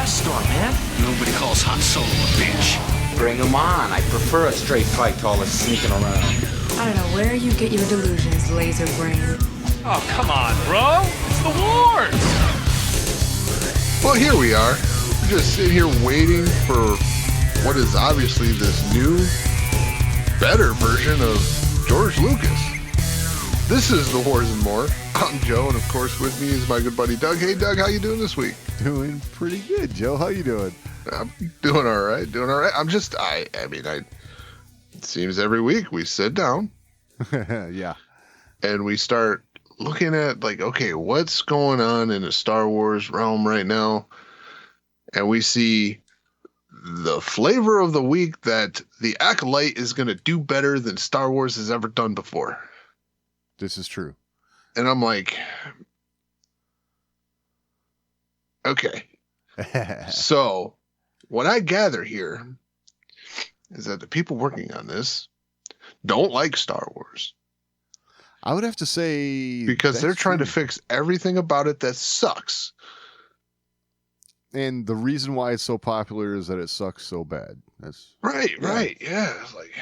Death Star, man. Nobody calls Han Solo a bitch. Bring him on. I prefer a straight fight to all this sneaking around. I don't know where you get your delusions, laser brain. Oh, come on, bro. It's the wars. Well, here we are. We're just sitting here waiting for what is obviously this new, better version of George Lucas. This is The Wars and More. I'm Joe, and of course with me is my good buddy Doug. Hey, Doug, how you doing this week? Doing pretty good, Joe. How you doing? I'm doing all right. It seems every week we sit down. Yeah. And we start looking at, like, okay, what's going on in the Star Wars realm right now? And we see the flavor of the week that the Acolyte is going to do better than Star Wars has ever done before. This is true. And I'm like, okay. So what I gather here is that the people working on this don't like Star Wars. I would have to say because they're trying to fix everything about it that sucks. And the reason why it's so popular is that it sucks so bad. That's right. Yeah. It's like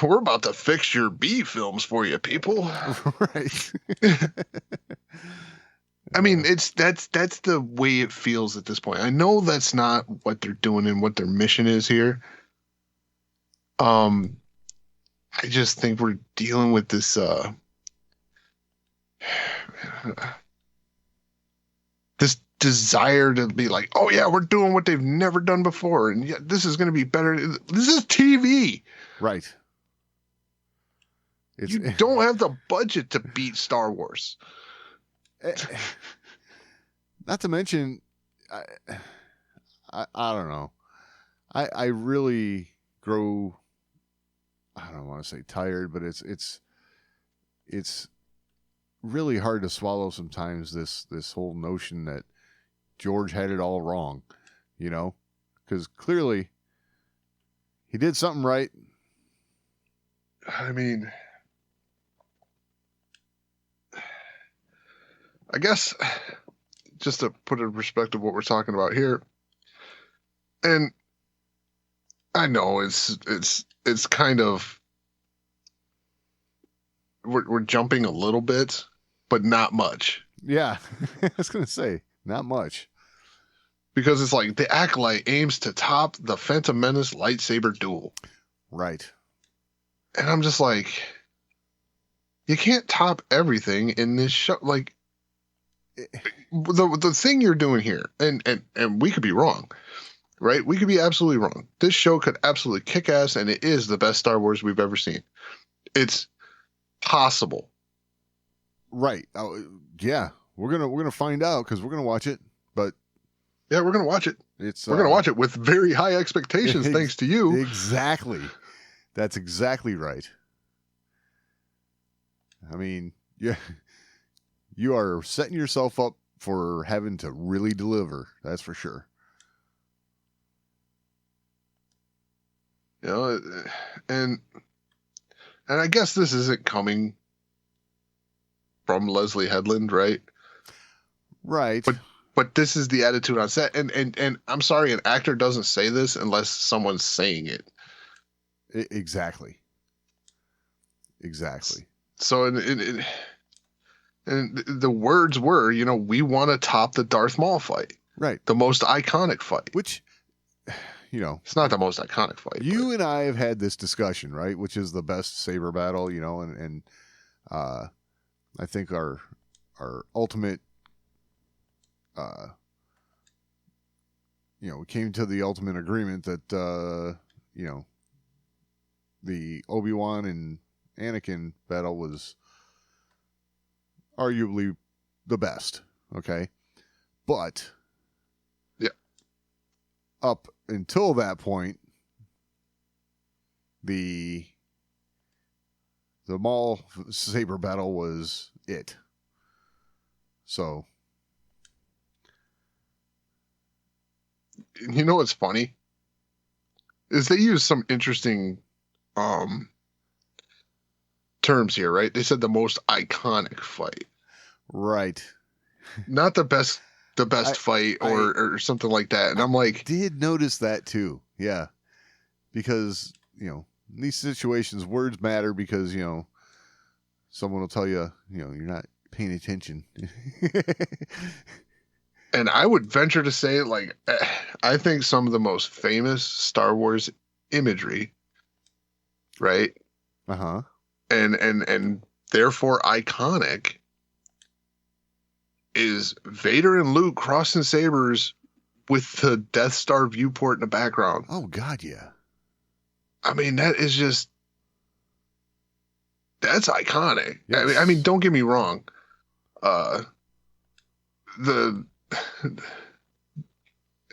we're about to fix your B films for you, people. Right. I mean, that's the way it feels at this point. I know that's not what they're doing and what their mission is here. I just think we're dealing with this this desire to be like, oh yeah, we're doing what they've never done before, and yeah, this is going to be better. This is TV. Right. You don't have the budget to beat Star Wars. Not to mention, I don't know. I really grow, I don't want to say tired, but it's really hard to swallow sometimes, this whole notion that George had it all wrong, you know, because clearly he did something right. I mean, I guess just to put in perspective what we're talking about here, and I know it's kind of we're jumping a little bit, but not much. Yeah, I was gonna say not much, because it's like the Acolyte aims to top the Phantom Menace lightsaber duel, right? And I'm just like, you can't top everything in this show. Like, the thing you're doing here, and we could be wrong, right? We could be absolutely wrong. This show could absolutely kick ass, and it is the best Star Wars we've ever seen. It's possible, right? Yeah, we're gonna find out because we're gonna watch it. But yeah, we're gonna watch it. We're gonna watch it with very high expectations, thanks to you. Exactly. That's exactly right. I mean, yeah, you are setting yourself up for having to really deliver. That's for sure. You know, and I guess this isn't coming from Leslie Headland, right? Right. But this is the attitude on set, and I'm sorry, an actor doesn't say this unless someone's saying it. Exactly. So, and the words were, you know, we want to top the Darth Maul fight. Right. The most iconic fight. Which, you know. It's not the most iconic fight. You and I have had this discussion, right? Which is the best saber battle, you know, and I think our ultimate, you know, we came to the ultimate agreement that, you know, the Obi-Wan and Anakin battle was arguably the best. Okay. But yeah, up until that point, the Maul saber battle was it. So, you know what's funny is they use some interesting terms here, right? They said the most iconic fight. Right. Not the best the best fight or something like that. And I'm like, did notice that too. Yeah. Because, in these situations, words matter because, someone will tell you, you're not paying attention. and I would venture to say, like, I think some of the most famous Star Wars imagery, right? Uh-huh. And therefore iconic, is Vader and Luke crossing sabers with the Death Star viewport in the background. Oh, God, yeah. I mean, that is just... That's iconic. Yes. I mean, don't get me wrong. And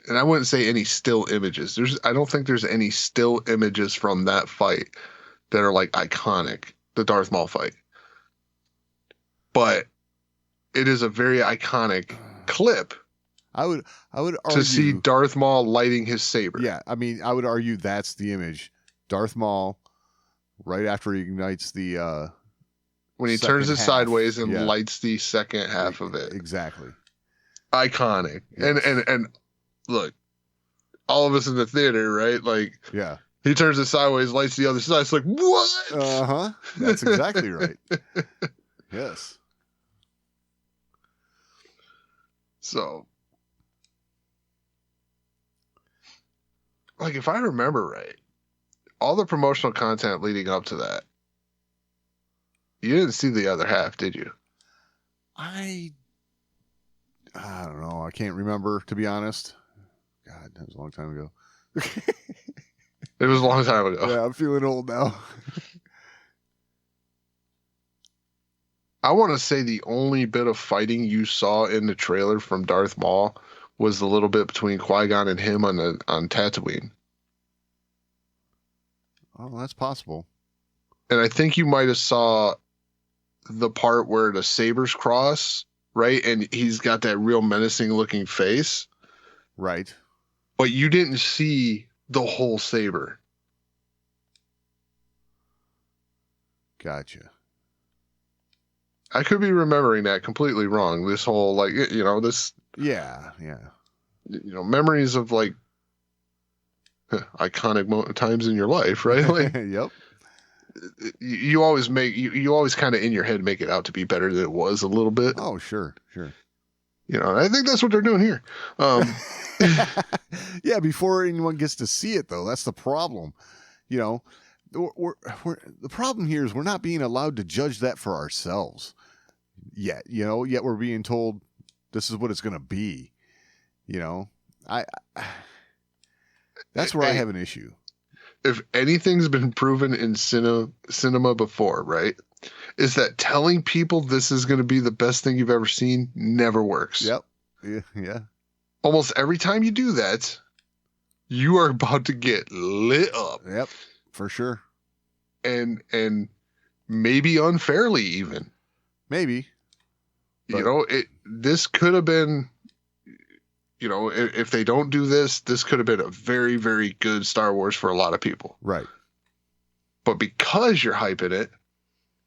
I wouldn't say any still images. I don't think there's any still images from that fight that are like iconic, the Darth Maul fight. But it is a very iconic clip. I would argue to see Darth Maul lighting his saber. Yeah, I mean, I would argue that's the image. Darth Maul, right after he ignites the when he turns it sideways and lights the second half of it. Exactly. Iconic. Yes. And look, all of us in the theater, right? Like, yeah. He turns it sideways, lights the other side. It's like, what? Uh-huh. That's exactly right. Yes. So, like, if I remember right, all the promotional content leading up to that, you didn't see the other half, did you? I don't know. I can't remember, to be honest. God, that was a long time ago. It was a long time ago. Yeah, I'm feeling old now. I want to say the only bit of fighting you saw in the trailer from Darth Maul was the little bit between Qui-Gon and him on Tatooine. Oh, that's possible. And I think you might have saw the part where the sabers cross, right? And he's got that real menacing looking face. Right. But you didn't see the whole saber. Gotcha. I could be remembering that completely wrong. This whole, like, this... Yeah. Memories of, like, iconic times in your life, right? Like, yep. You always kind of in your head make it out to be better than it was a little bit. Oh, sure. I think that's what they're doing here. Yeah, before anyone gets to see it, though, that's the problem. The problem here is we're not being allowed to judge that for ourselves yet. Yet we're being told this is what it's going to be. That's where I have an issue. If anything's been proven in cinema before, right, is that telling people this is going to be the best thing you've ever seen never works. Yep. Yeah. Almost every time you do that, you are about to get lit up. Yep, for sure. And maybe unfairly even. Maybe. This could have been, if they don't do this could have been a very, very good Star Wars for a lot of people. Right. But because you're hyping it,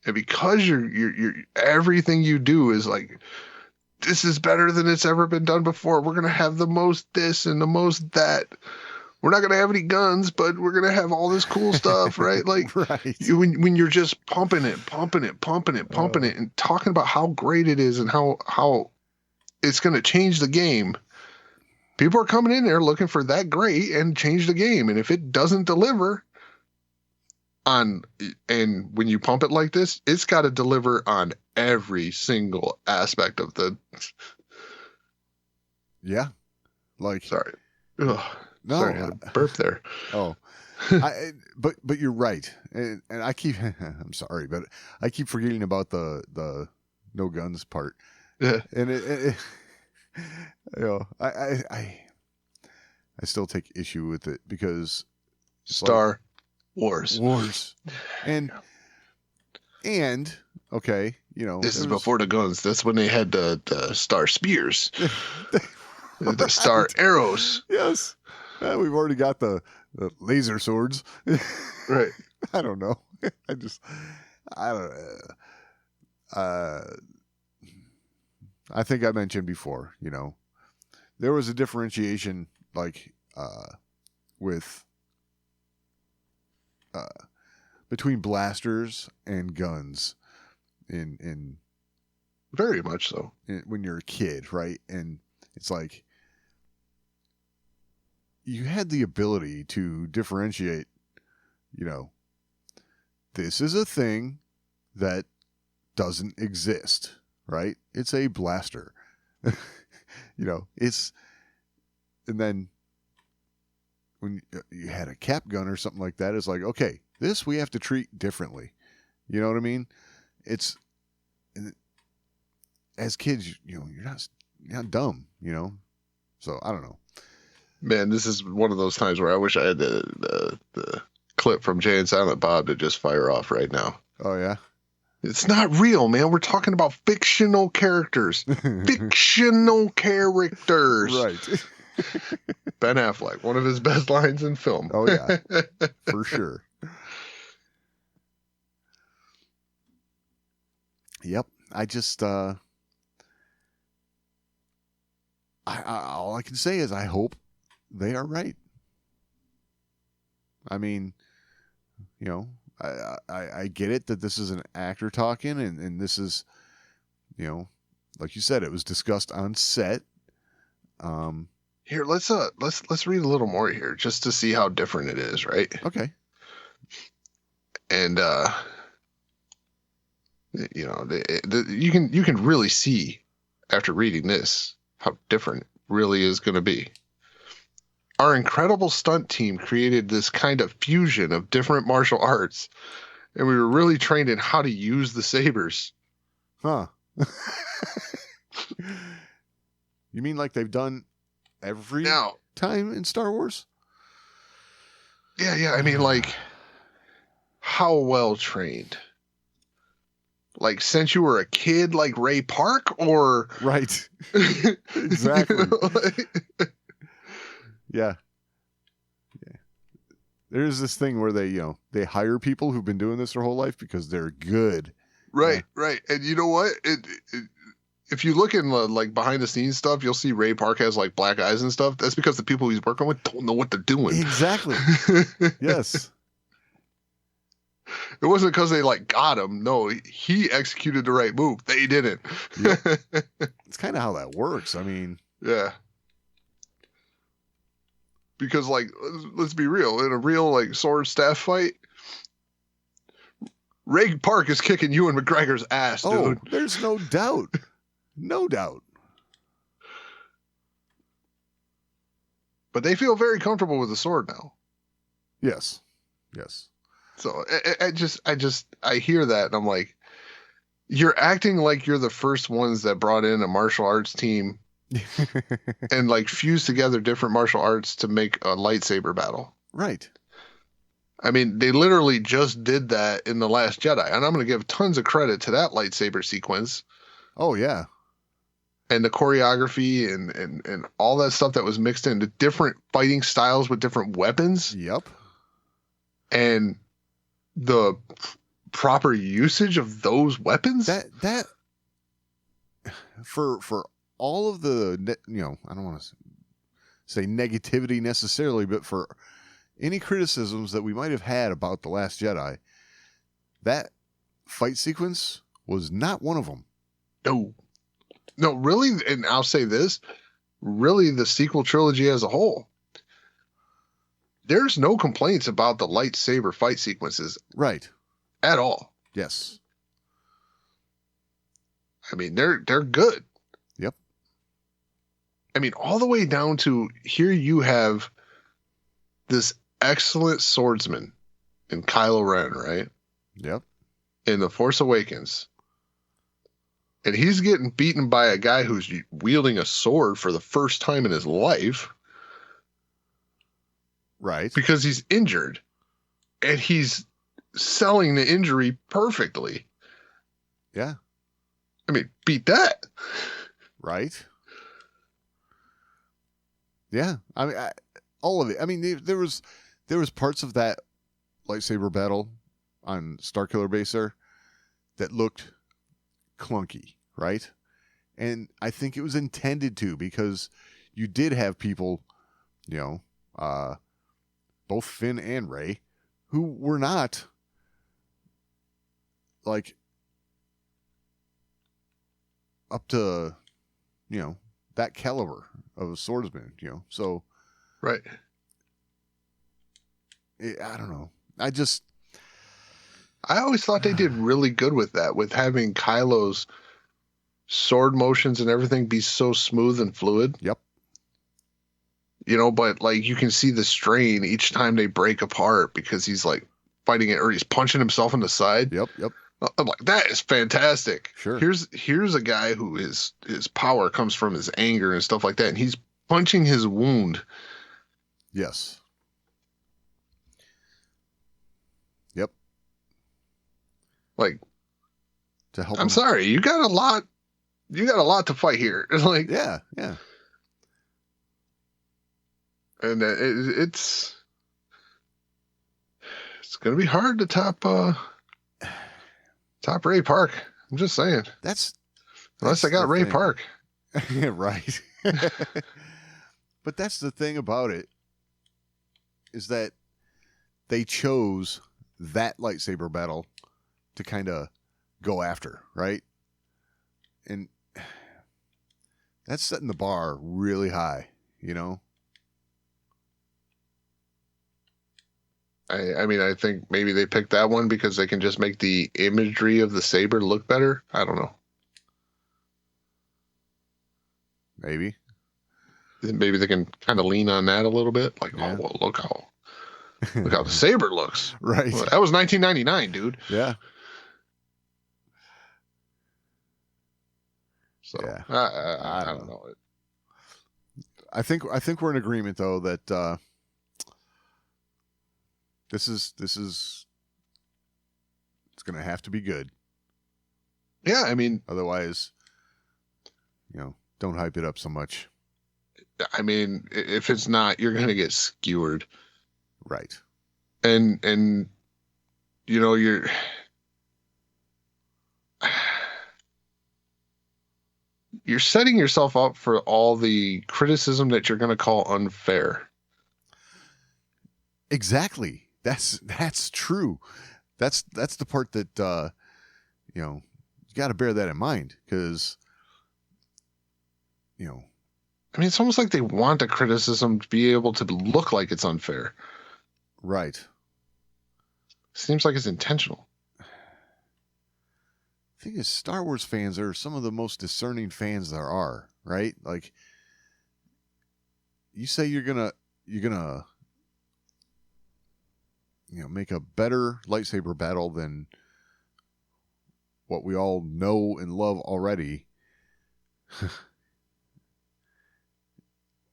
and because you're everything you do is like, this is better than it's ever been done before. We're going to have the most this and the most that. We're not going to have any guns, but we're going to have all this cool stuff, right? Like, right. When you're just pumping it, and talking about how great it is and how it's going to change the game, people are coming in there looking for that great and change the game. And if it doesn't deliver and when you pump it like this, it's got to deliver on every single aspect of the. Yeah. Like, sorry. Ugh. No, sorry, I had a burp there. Oh, but you're right, and I keep. I'm sorry, but I keep forgetting about the no guns part. Yeah, and I still take issue with it because Star Wars, and okay, this is before the guns. That's when they had the Star Spears, the Star Arrows. Yes. We've already got the laser swords. Right. I don't know. I think I mentioned before, there was a differentiation like with between blasters and guns in Very much so. when you're a kid, right? And it's like you had the ability to differentiate, you know, this is a thing that doesn't exist, right? It's a blaster. You know, and then when you had a cap gun or something like that, it's like, okay, this we have to treat differently. You know what I mean? As kids, you know, you're not dumb, you know? So I don't know. Man, this is one of those times where I wish I had the clip from Jay and Silent Bob to just fire off right now. Oh, yeah? It's not real, man. We're talking about fictional characters. Fictional characters. Right. Ben Affleck, one of his best lines in film. Oh, yeah. For sure. Yep. I just, all I can say is I hope they are right. I mean, you know, I get it that this is an actor talking and this is, you know, like you said, it was discussed on set. Here, let's read a little more here just to see how different it is, right? Okay. And you know, you can really see after reading this how different it really is going to be. Our incredible stunt team created this kind of fusion of different martial arts, and we were really trained in how to use the sabers. Huh. You mean like they've done every time in Star Wars? Yeah. I mean, like, how well trained? Like, since you were a kid, like Ray Park, or right? Exactly. You know, like... Yeah. There's this thing where they hire people who've been doing this their whole life because they're good. Right. And you know what? If you look in like behind the scenes stuff, you'll see Ray Park has like black eyes and stuff. That's because the people he's working with don't know what they're doing. Exactly. Yes. It wasn't because they like got him. No, he executed the right move. They didn't. Yep. It's kind of how that works. I mean, yeah. Because, like, let's be real. In a real, like, sword staff fight, Ray Park is kicking Ewan McGregor's ass, dude. Oh, there's no doubt. No doubt. But they feel very comfortable with the sword now. Yes. So I hear that and I'm like, you're acting like you're the first ones that brought in a martial arts team and like fuse together different martial arts to make a lightsaber battle. Right. I mean, they literally just did that in The Last Jedi, and I'm going to give tons of credit to that lightsaber sequence. Oh, yeah. And the choreography and all that stuff that was mixed into different fighting styles with different weapons. Yep. And the proper usage of those weapons. That for all of the, I don't want to say negativity necessarily, but for any criticisms that we might have had about The Last Jedi, that fight sequence was not one of them. No, really, and I'll say this, really the sequel trilogy as a whole, there's no complaints about the lightsaber fight sequences. Right. At all. Yes. I mean, they're good. Yep. I mean, all the way down to here you have this excellent swordsman in Kylo Ren, right? Yep. In The Force Awakens. And he's getting beaten by a guy who's wielding a sword for the first time in his life. Right. Because he's injured. And he's selling the injury perfectly. Yeah. I mean, beat that. Right. Yeah. I mean, all of it. I mean, there was parts of that lightsaber battle on Starkiller Base there that looked clunky, right? And I think it was intended to, because you did have people, you know, both Finn and Rey, who were not like up to, you know, that caliber of a swordsman, you know. So, Right. I don't know. I always thought they did really good with that, with having Kylo's sword motions and everything be so smooth and fluid. Yep. You know, but like you can see the strain each time they break apart because he's like fighting it or he's punching himself in the side. Yep. I'm like, that is fantastic. Sure. Here's a guy who his power comes from his anger and stuff like that, and he's punching his wound. Yes. Yep. Like, To help I'm him. sorry, you got a lot to fight here. Like, Yeah. and it's gonna be hard to top Ray Park. I'm just saying. Unless I got Ray Park. Yeah, right. But that's the thing about it, is that they chose that lightsaber battle to kind of go after, right? And that's setting the bar really high, you know? I mean, I think maybe they picked that one because they can just make the imagery of the saber look better. I don't know. Maybe. Maybe they can kind of lean on that a little bit. Like, Yeah. oh, well, look how the saber looks. Right. Well, that was 1999, dude. Yeah. So Yeah. I don't know. I think we're in agreement though that this is it's going to have to be good. Yeah, I mean, Otherwise, you know, don't hype it up so much. if it's not, you're going to get skewered. Right. And you know, you're setting yourself up for all the criticism that you're going to call unfair. Exactly. That's true. That's the part that you know, you got to bear that in mind, because you know, I mean, it's almost like they want the criticism to be able to look like it's unfair. right. Seems like it's intentional. Thing is, Star Wars fans are some of the most discerning fans there are, right? Like, you say you're gonna you know, make a better lightsaber battle than what we all know and love already.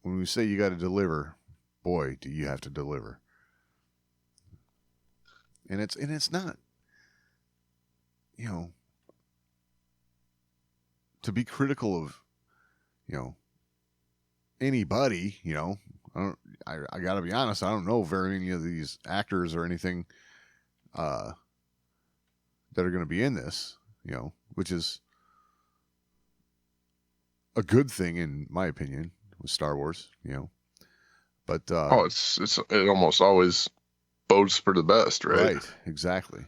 When we say you got to deliver, boy, do you have to deliver. And it's not, you know, to be critical of, you know, anybody, you know, I got to be honest, I don't know very many of these actors or anything that are going to be in this, you know, which is a good thing in my opinion with Star Wars, you know. But it almost always bodes for the best, right? Right, exactly.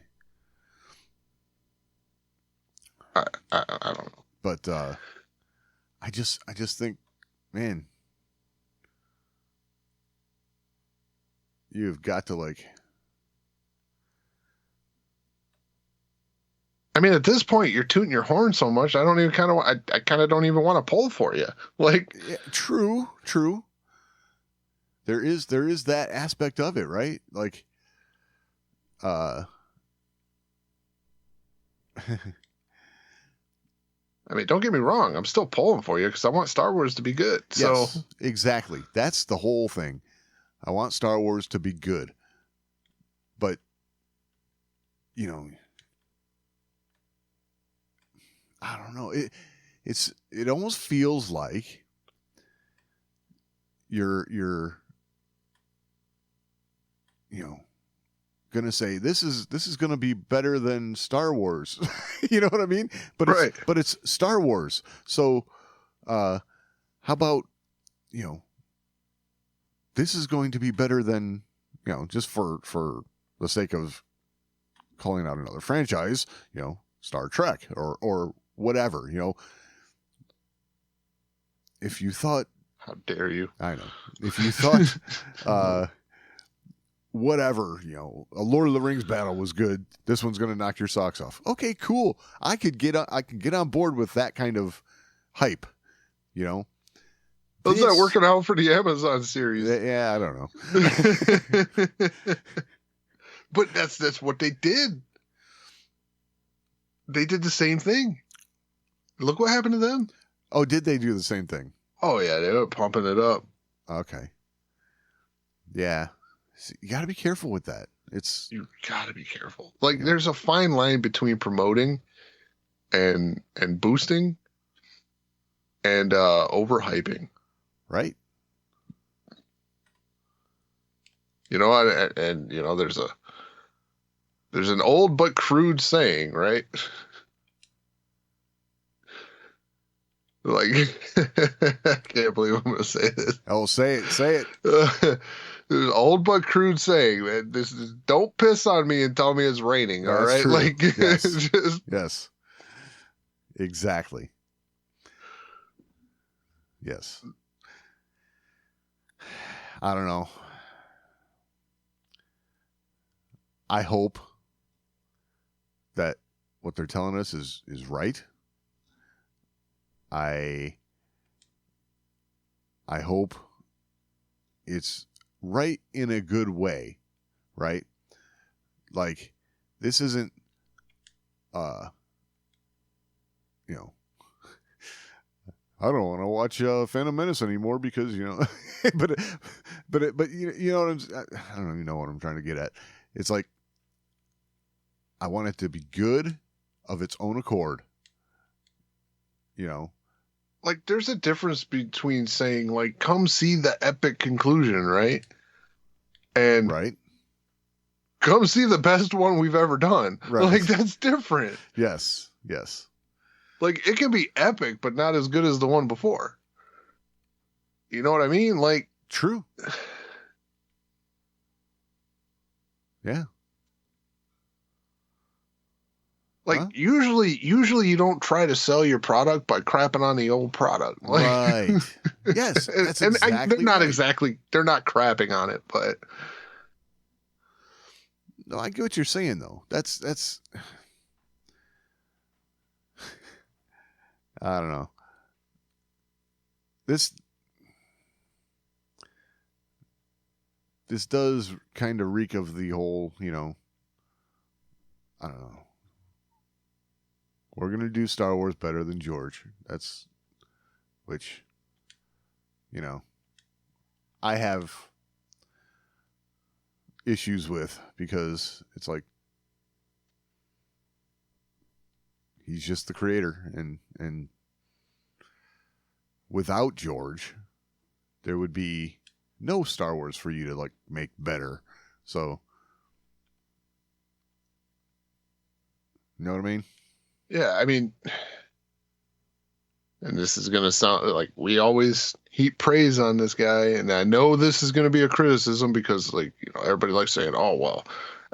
I don't know. But I just think, man, you've got to like. I mean, at this point, you're tooting your horn so much. I don't even I kind of don't even want to pull for you. Like, Yeah, true. There is that aspect of it, right? Like, I mean, don't get me wrong. I'm still pulling for you because I want Star Wars to be good. yes, So exactly. That's the whole thing. I want Star Wars to be good, but you know, I don't know. It almost feels like you're you know, gonna say this is gonna be better than Star Wars. You know what I mean? But right. It's Star Wars. So how about, you know, this is going to be better than, you know, just for the sake of calling out another franchise, you know, Star Trek or whatever, you know. If you thought, How dare you? I know, if you thought, whatever, you know, a Lord of the Rings battle was good, this one's going to knock your socks off. Okay, cool. I could get on board with that kind of hype, you know. How's that working out for the Amazon series? Yeah, I don't know. But that's what they did. They did the same thing. Look what happened to them. Oh, did they do the same thing? Oh, yeah, they were pumping it up. Okay. Yeah. See, you got to be careful with that. You got to be careful. Like, there's a fine line between promoting and boosting and overhyping. Right. You know, and you know, there's an old but crude saying, right? Like, I can't believe I'm going to say this. Oh, say it. There's an old but crude saying, man. This is, don't piss on me and tell me it's raining. All right, true. like, Yes. just Yes. Exactly. Yes. I don't know. I hope that what they're telling us is right. I hope it's right in a good way, right? Like, this isn't, you know, I don't want to watch Phantom Menace anymore because, you know, but you know what I don't even know what I'm trying to get at. It's like, I want it to be good of its own accord, you know. like, there's a difference between saying, like, come see the epic conclusion, right? And Right. come see the best one we've ever done. Right. Like, that's different. Yes. Yes. Like, it can be epic, but not as good as the one before. You know what I mean? Like, True. Yeah. like Huh? usually you don't try to sell your product by crapping on the old product. Like, Right. Yes. That's exactly they're not right. exactly, they're not crapping on it, but No, I get what you're saying though. That's I don't know. This does kind of reek of the whole, you know, I don't know. We're going to do Star Wars better than George. That's, which, you know, I have issues with because it's like, he's just the creator, and without George, there would be no Star Wars for you to like make better. So, you know what I mean? yeah, I mean, and this is going to sound like we always heap praise on this guy. And I know this is going to be a criticism because, like, you know, everybody likes saying, oh, well,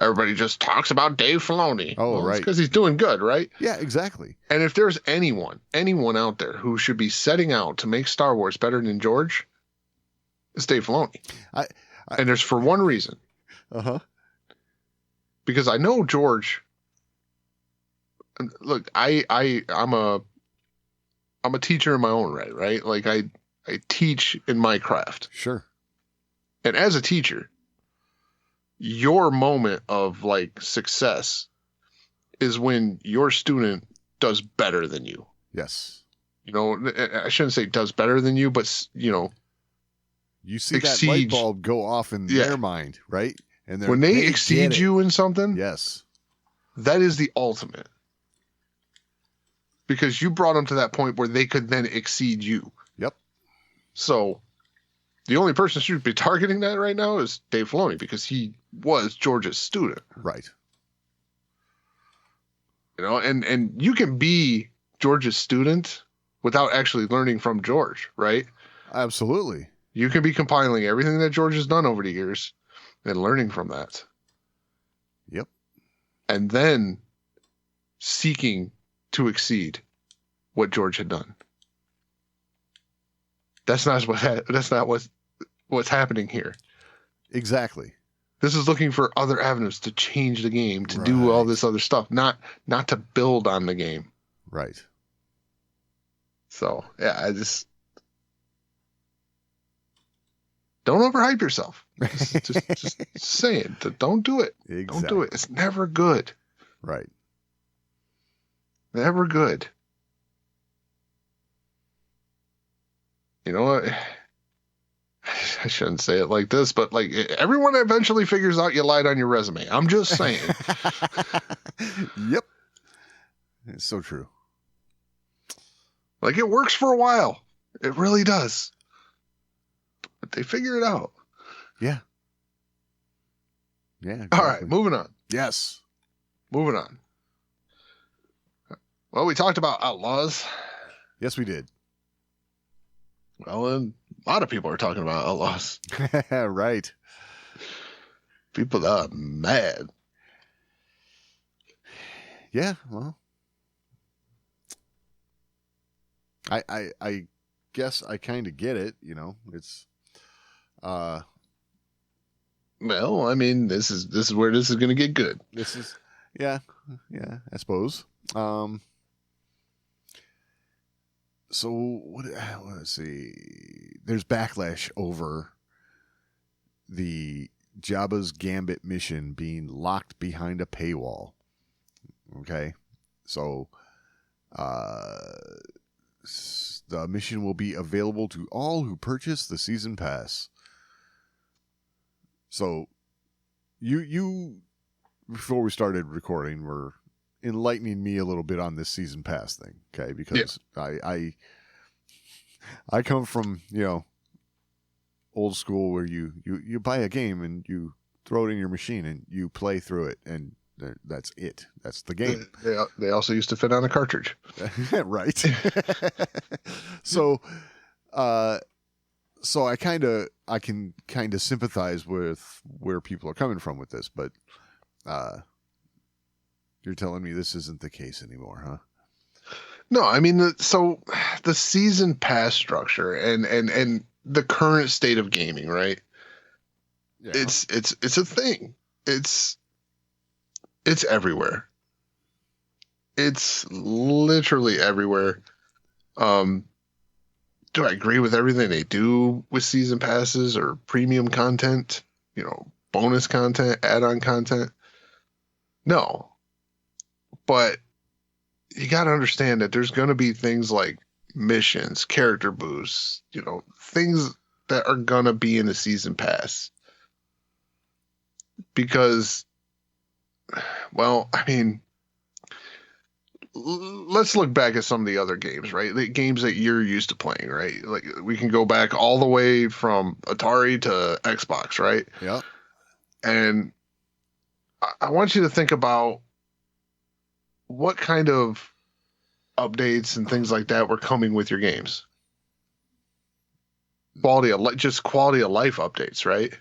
everybody just talks about Dave Filoni. Oh, well, right. Because he's doing good, right? Yeah, exactly. And if there's anyone out there who should be setting out to make Star Wars better than George, it's Dave Filoni. And there's for one reason. Uh-huh. Because I know George. Look, I'm a teacher in my own right, right? Like I teach in my craft. Sure. And as a teacher, your moment of like success is when your student does better than you. Yes. You know, I shouldn't say does better than you, but, you know, You see that light bulb go off in their mind, right? And when they exceed you in something, yes, that is the ultimate. Because you brought them to that point where they could then exceed you. Yep. So the only person who should be targeting that right now is Dave Filoni because he was George's student. Right. You know, and you can be George's student without actually learning from George, right? Absolutely. You can be compiling everything that George has done over the years and learning from that. Yep. And then seeking to exceed what George had done. That's not what's happening here. Exactly. This is looking for other avenues to change the game, to do all this other stuff, not to build on the game. Right. So, yeah, I just don't overhype yourself. Just saying, don't do it. Exactly. Don't do it. It's never good. Right. Never good. You know what? I shouldn't say it like this, but like everyone eventually figures out you lied on your resume. I'm just saying. Yep. It's so true. Like it works for a while. It really does. But they figure it out. Yeah. Yeah. Exactly. All right, moving on. Yes. Moving on. Well, we talked about Outlaws. Yes, we did. Well, and a lot of people are talking about Outlaws. Right. People are mad. Yeah, well. I guess I kind of get it, you know. It's well, I mean, this is where this is going to get good. This is yeah, I suppose. So let's see. There's backlash over the Jabba's Gambit mission being locked behind a paywall. Okay. So the mission will be available to all who purchase the season pass. So you before we started recording were enlightening me a little bit on this season pass thing, okay? Because I come from, you know, old school where you buy a game and you throw it in your machine and you play through it and that's it. That's the game. They also used to fit on a cartridge. Right. So I can kind of sympathize with where people are coming from with this, but you're telling me this isn't the case anymore, huh? No, I mean, so the season pass structure and the current state of gaming, right? Yeah. It's a thing. It's everywhere. It's literally everywhere. Do I agree with everything they do with season passes or premium content? You know, bonus content, add-on content? No. But you got to understand that there's going to be things like missions, character boosts, you know, things that are going to be in the season pass. Because, well, I mean, let's look back at some of the other games, right? The games that you're used to playing, right? Like we can go back all the way from Atari to Xbox, right? Yeah. And I want you to think about what kind of updates and things like that were coming with your games. Quality of life updates, right?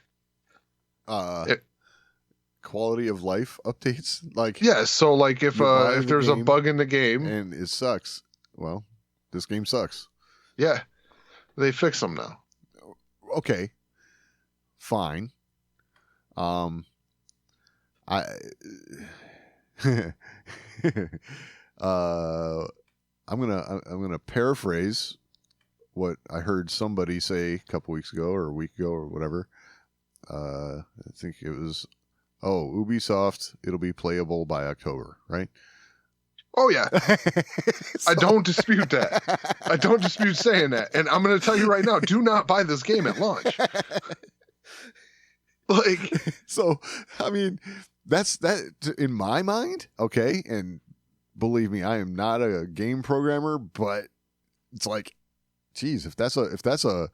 Quality of life updates, like yeah. So like if there's a bug in the game and it sucks, well, this game sucks. Yeah, they fix them now. Okay, fine. I'm gonna paraphrase what I heard somebody say a couple weeks ago or a week ago or whatever. I think it was, Ubisoft, it'll be playable by October, right? Oh yeah. I don't dispute that. I don't dispute saying that. And I'm going to tell you right now, do not buy this game at launch. Like, so, I mean, that's that in my mind. Okay. And believe me, I am not a game programmer, but it's like, geez, if that's a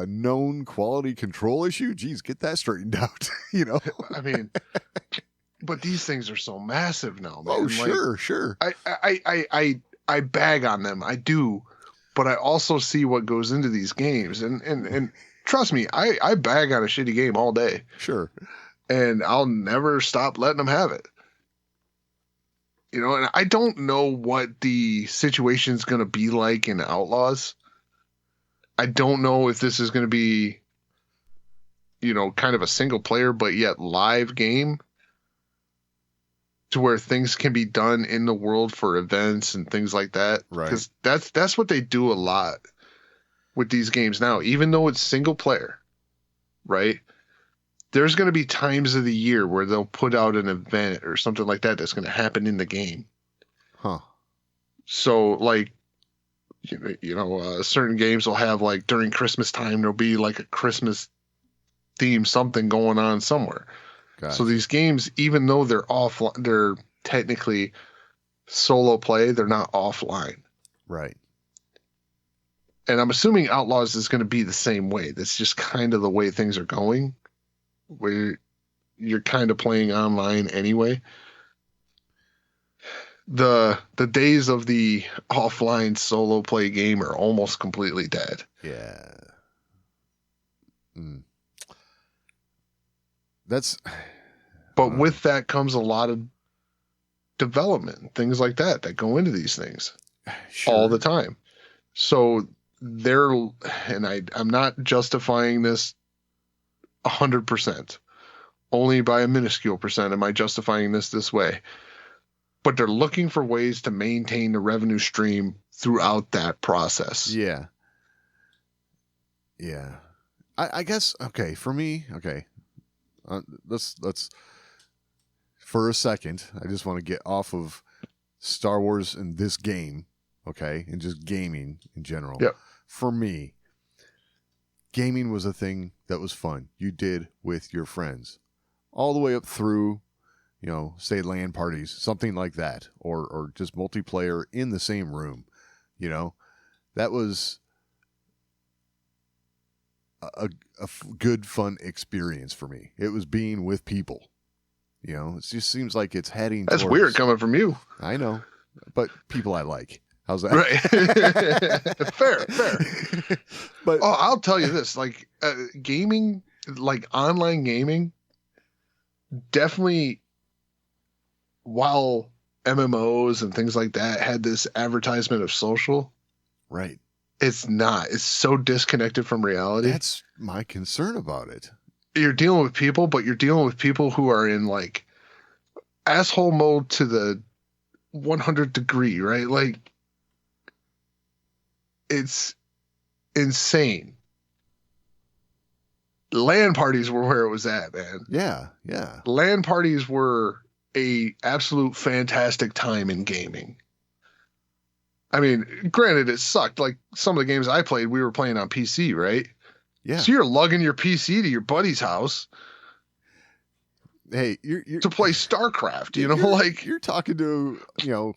known quality control issue, geez, get that straightened out. You know, I mean, but these things are so massive now, man. Oh, sure, like, sure. I bag on them. I do. but I also see what goes into these games. And trust me, I bag on a shitty game all day. Sure. And I'll never stop letting them have it. You know, and I don't know what the situation's going to be like in Outlaws. I don't know if this is going to be, you know, kind of a single player, but yet live game to where things can be done in the world for events and things like that. Right. Because that's what they do a lot with these games now, even though it's single player, right? There's going to be times of the year where they'll put out an event or something like that that's going to happen in the game. Huh. So, like, certain games will have, like, during Christmas time, there'll be, like, a Christmas theme something going on somewhere. Gotcha. So these games, even though they're technically solo play, they're not offline. Right. And I'm assuming Outlaws is going to be the same way. That's just kind of the way things are going, where you're kind of playing online anyway. The days of the offline solo play game are almost completely dead. Yeah. That's. But with that comes a lot of development, things like that go into these things all the time. So I'm not justifying this 100%. Only by a minuscule percent am I justifying this way. But they're looking for ways to maintain the revenue stream throughout that process. Yeah. Yeah. I guess, okay, for me, okay. Let's for a second, I just want to get off of Star Wars and this game, okay, and just gaming in general. Yep. For me, gaming was a thing that was fun. You did with your friends. All the way up through, you know, say LAN parties, something like that, or just multiplayer in the same room, you know. That was a good, fun experience for me. It was being with people. You know, it just seems like it's heading That's towards... weird coming from you. I know, but people I like. How's that? Right. Fair. But I'll tell you this, like gaming, like online gaming, definitely, while MMOs and things like that had this advertisement of social, right? It's not. It's so disconnected from reality. That's my concern about it. You're dealing with people, but you're dealing with people who are in like asshole mode to the 100 degree, right? Like, it's insane. LAN parties were where it was at, man. Yeah. LAN parties were a absolute fantastic time in gaming. I mean, granted, it sucked. Like, some of the games I played, we were playing on PC, right? Yeah. So you're lugging your PC to your buddy's house. Hey, you're to play StarCraft, you know, like you're talking to, you know,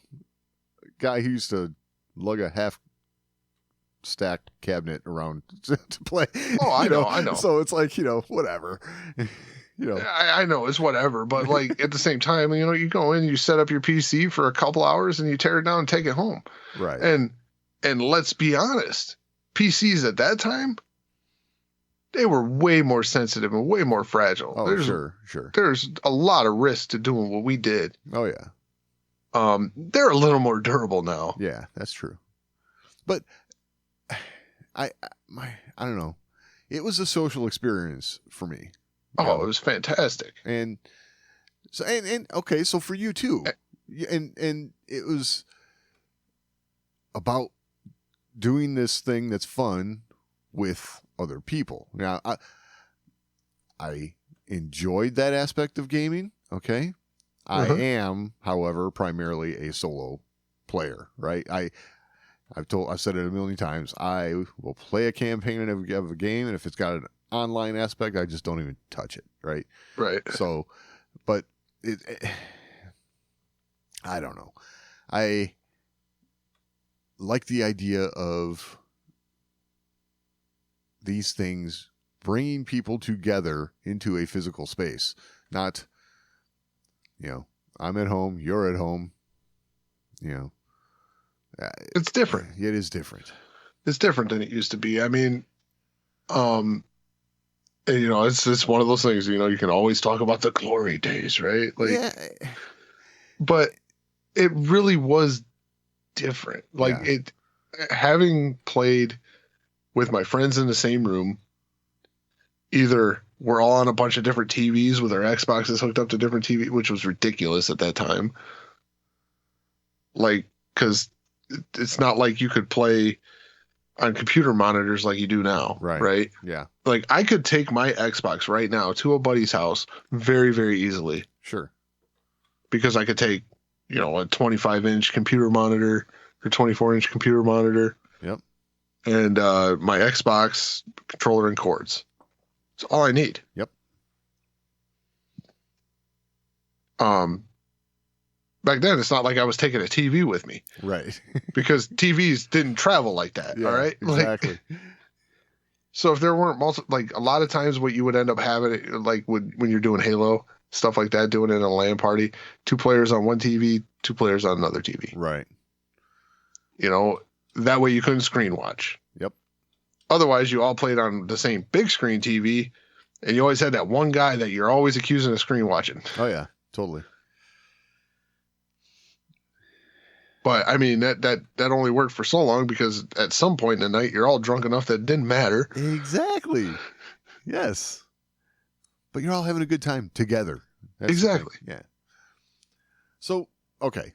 a guy who used to lug a half stacked cabinet around to play. Oh, I know. So it's like, you know, whatever. You know, I know it's whatever, but like at the same time, you know, you go in, you set up your PC for a couple hours, and you tear it down and take it home. Right. And let's be honest, PCs at that time, they were way more sensitive and way more fragile. Oh, sure. There's a lot of risk to doing what we did. Oh yeah. They're a little more durable now. Yeah, that's true. But I don't know. It was a social experience for me. Oh, it was fantastic. And so and okay, so for you too. And it was about doing this thing that's fun with other people. Now, I enjoyed that aspect of gaming, okay? I am, however, primarily a solo player, right? I've said it a million times. I will play a campaign of a game, and if it's got an online aspect, I just don't even touch it, right? Right. So, but I don't know. I like the idea of these things bringing people together into a physical space, not, you know, I'm at home, you're at home, you know. It's different. It is different. It's different than it used to be. I mean, and, it's one of those things. You can always talk about the glory days, right? Like, Yeah. but it really was different. Like having played with my friends in the same room, either we're all on a bunch of different TVs with our Xboxes hooked up to different TV, which was ridiculous at that time. Like, because it's not like you could play on computer monitors like you do now, right? Yeah. Like, I could take my Xbox right now to a buddy's house very, very easily. Sure. Because I could take, a 25-inch computer monitor or 24-inch computer monitor. Yep. And my Xbox controller and cords. It's all I need. Yep. Back then, it's not like I was taking a TV with me. Right. Because TVs didn't travel like that. Yeah, all right. Exactly. So if there weren't a lot of times what you would end up having, like when you're doing Halo, stuff like that, doing it in a LAN party, 2 players on one TV, 2 players on another TV. Right. That way you couldn't screen watch. Yep. Otherwise, you all played on the same big screen TV, and you always had that one guy that you're always accusing of screen watching. Oh, yeah. Totally. But, I mean, that only worked for so long because at some point in the night, you're all drunk enough that it didn't matter. Exactly. Yes. But you're all having a good time together. That's exactly. Yeah. So, okay.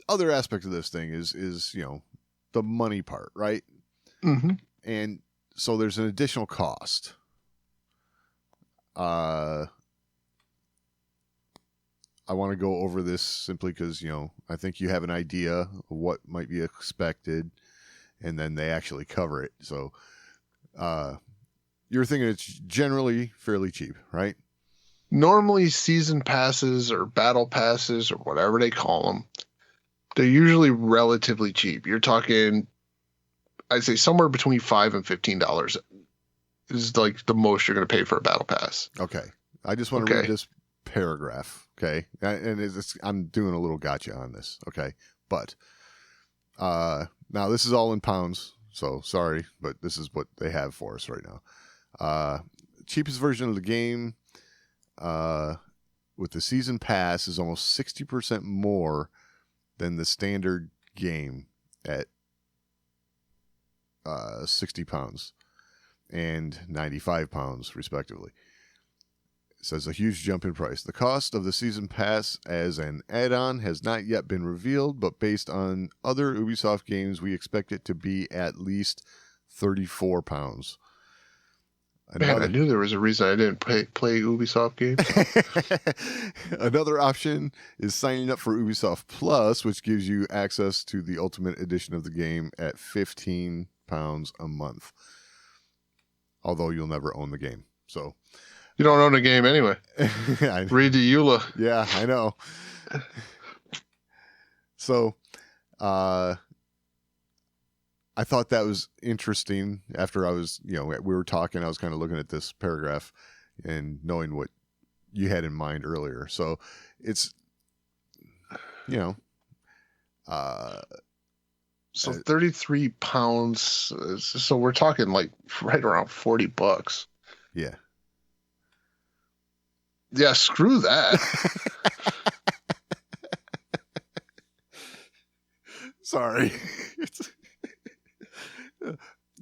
Other aspect of this thing is the money part, right? Mm-hmm. And so there's an additional cost. I want to go over this simply because, I think you have an idea of what might be expected, and then they actually cover it. So you're thinking it's generally fairly cheap, right? Normally, season passes or battle passes or whatever they call them, they're usually relatively cheap. You're talking, I'd say somewhere between $5 and $15 is like the most you're going to pay for a battle pass. Okay. I just want to read this paragraph. Okay. And I'm doing a little gotcha on this. Okay. But now this is all in pounds. So sorry, but this is what they have for us right now. Cheapest version of the game with the season pass is almost 60% more than the standard game at 60 pounds and 95 pounds, respectively. It says a huge jump in price. The cost of the season pass as an add-on has not yet been revealed, but based on other Ubisoft games, we expect it to be at least 34 pounds. Man, I knew there was a reason I didn't play Ubisoft games. Another option is signing up for Ubisoft Plus, which gives you access to the Ultimate Edition of the game at £15 a month. Although you'll never own the game. So you don't own a game anyway. Read the EULA. Yeah, I know. So I thought that was interesting after I was, we were talking, I was kind of looking at this paragraph and knowing what you had in mind earlier. So it's, so 33 pounds. So we're talking like right around $40. Yeah. Yeah. Screw that. Sorry.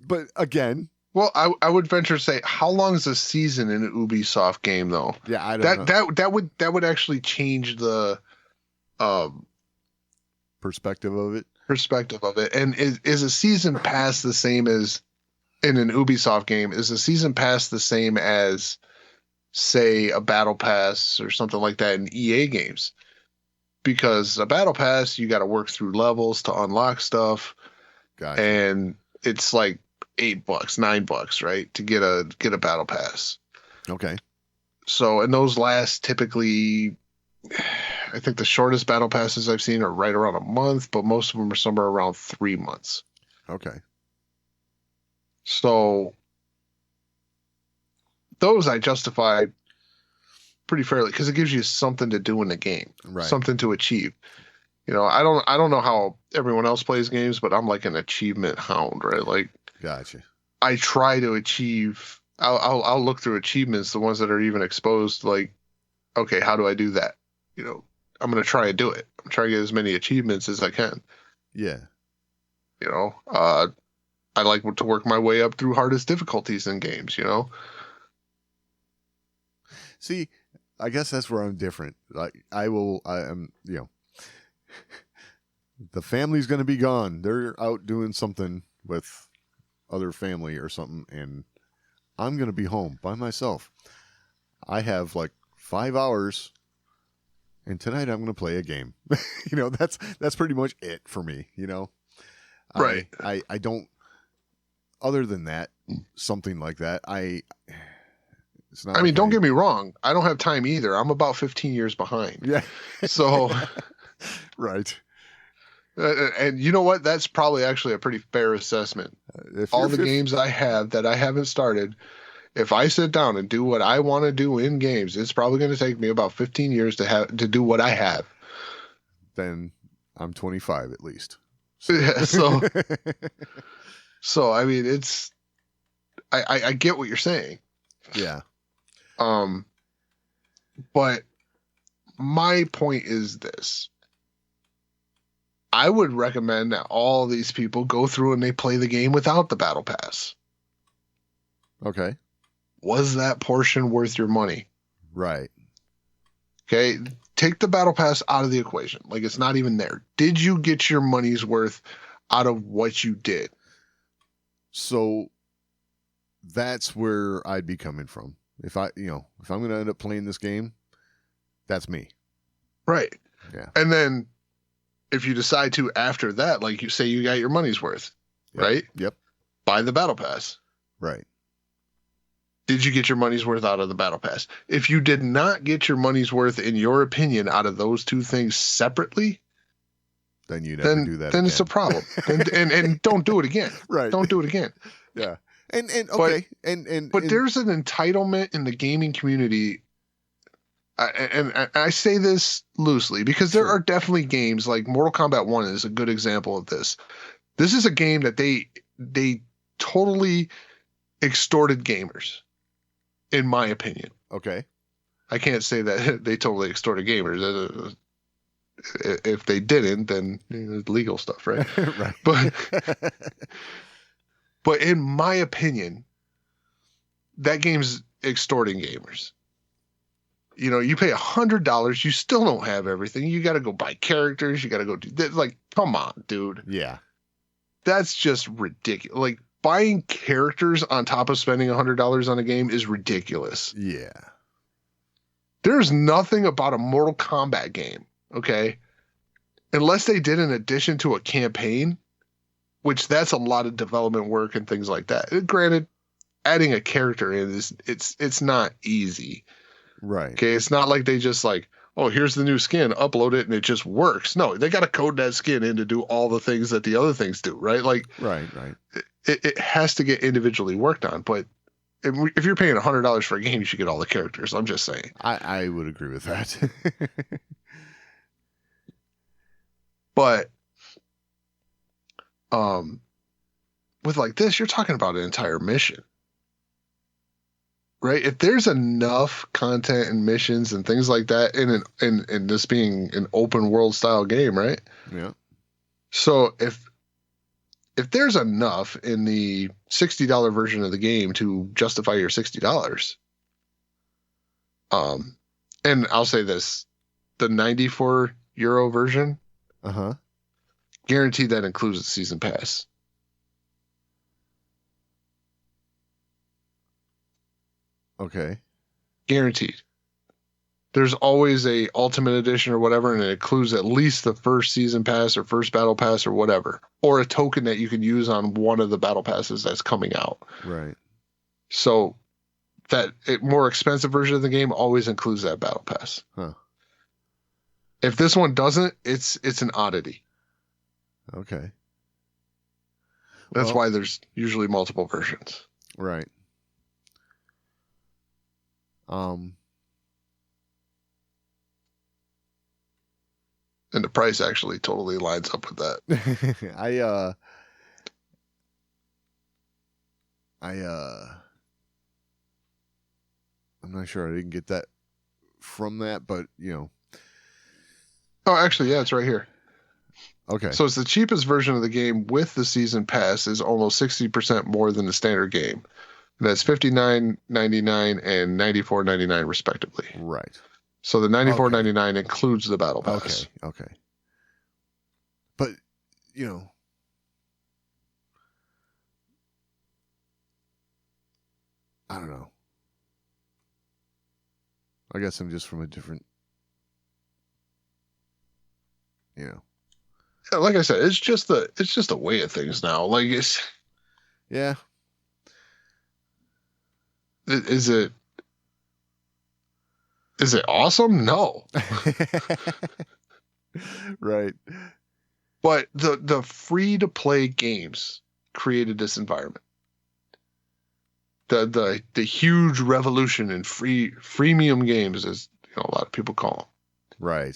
But again, well, I would venture to say, how long is a season in an Ubisoft game, though? Yeah, I don't know. That would actually change the perspective of it. And is a season pass the same as in an Ubisoft game? Is a season pass the same as, say, a battle pass or something like that in EA games? Because a battle pass, you got to work through levels to unlock stuff, gotcha. And it's like $8, $9, right, to get a battle pass. Okay. So, and those last typically, I think the shortest battle passes I've seen are right around a month, but most of them are somewhere around 3 months. Okay. So those I justify pretty fairly because it gives you something to do in the game, right? Something to achieve. I don't know how everyone else plays games, but I'm like an achievement hound, right? Like Gotcha. I try to achieve. I'll look through achievements, the ones that are even exposed. Like, okay, how do I do that? I'm gonna try and do it. I'm trying to get as many achievements as I can. Yeah. I like to work my way up through hardest difficulties in games. See, I guess that's where I'm different. Like I am, the family's going to be gone. They're out doing something with other family or something, and I'm going to be home by myself. I have like 5 hours, and tonight I'm going to play a game. That's pretty much it for me. Right. I don't. Other than that, something like that, it's not. I mean, like don't get me wrong. I don't have time either. I'm about 15 years behind. Yeah. So, right. And you know what? That's probably actually a pretty fair assessment. All the games I have that I haven't started, if I sit down and do what I want to do in games, it's probably going to take me about 15 years to do what I have. Then I'm 25 at least. Yeah, so I mean, I get what you're saying. Yeah. But my point is this. I would recommend that all these people go through and they play the game without the battle pass. Okay. Was that portion worth your money? Right. Okay. Take the battle pass out of the equation. Like it's not even there. Did you get your money's worth out of what you did? So that's where I'd be coming from. If I'm going to end up playing this game, that's me. Right. Yeah. And then if you decide to after that, like you say you got your money's worth, right? Yep. Buy the battle pass. Right. Did you get your money's worth out of the battle pass? If you did not get your money's worth, in your opinion, out of those two things separately, then you never do that then again. it's a problem. and don't do it again. Right. Don't do it again. Yeah. And okay. But there's an entitlement in the gaming community. And I say this loosely because there are definitely games like Mortal Kombat 1 is a good example of this. This is a game that they totally extorted gamers, in my opinion. Okay. I can't say that they totally extorted gamers. If they didn't, then legal stuff, right? Right. But in my opinion, that game's extorting gamers. You pay $100, you still don't have everything. You got to go buy characters. You got to go do this. Like, come on, dude. Yeah. That's just ridiculous. Like, buying characters on top of spending $100 on a game is ridiculous. Yeah. There's nothing about a Mortal Kombat game, okay? Unless they did an addition to a campaign, which that's a lot of development work and things like that. Granted, adding a character in it's not easy. Right. Okay, it's not like they just like, oh, here's the new skin, upload it, and it just works. No, they got to code that skin in to do all the things that the other things do, right? Like, right. It has to get individually worked on. But if you're paying $100 for a game, you should get all the characters. I'm just saying. I would agree with that. But with like this, you're talking about an entire mission. Right? If there's enough content and missions and things like that in this being an open world style game, right? Yeah. So if there's enough in the $60 version of the game to justify your $60, and I'll say this, the 94 euro version, guaranteed that includes the season pass. Okay. Guaranteed. There's always a ultimate edition or whatever, and it includes at least the first season pass or first battle pass or whatever, or a token that you can use on one of the battle passes that's coming out. Right. So that more expensive version of the game always includes that battle pass. Huh. If this one doesn't, it's an oddity. Okay. That's why there's usually multiple versions. Right. And the price actually totally lines up with that. I'm not sure. I didn't get that from that, but Oh, actually, yeah, it's right here. Okay. So it's the cheapest version of the game with the season pass is almost 60% more than the standard game. And that's $59.99 and $94.99 respectively. Right. So the $94.99 includes the battle pass. Okay. But I don't know. I guess I'm just from a different, Yeah, like I said, it's just a way of things now. Like Yeah. Is it awesome? No. Right. But the free to play games created this environment. The huge revolution in freemium games, as a lot of people call them. Right.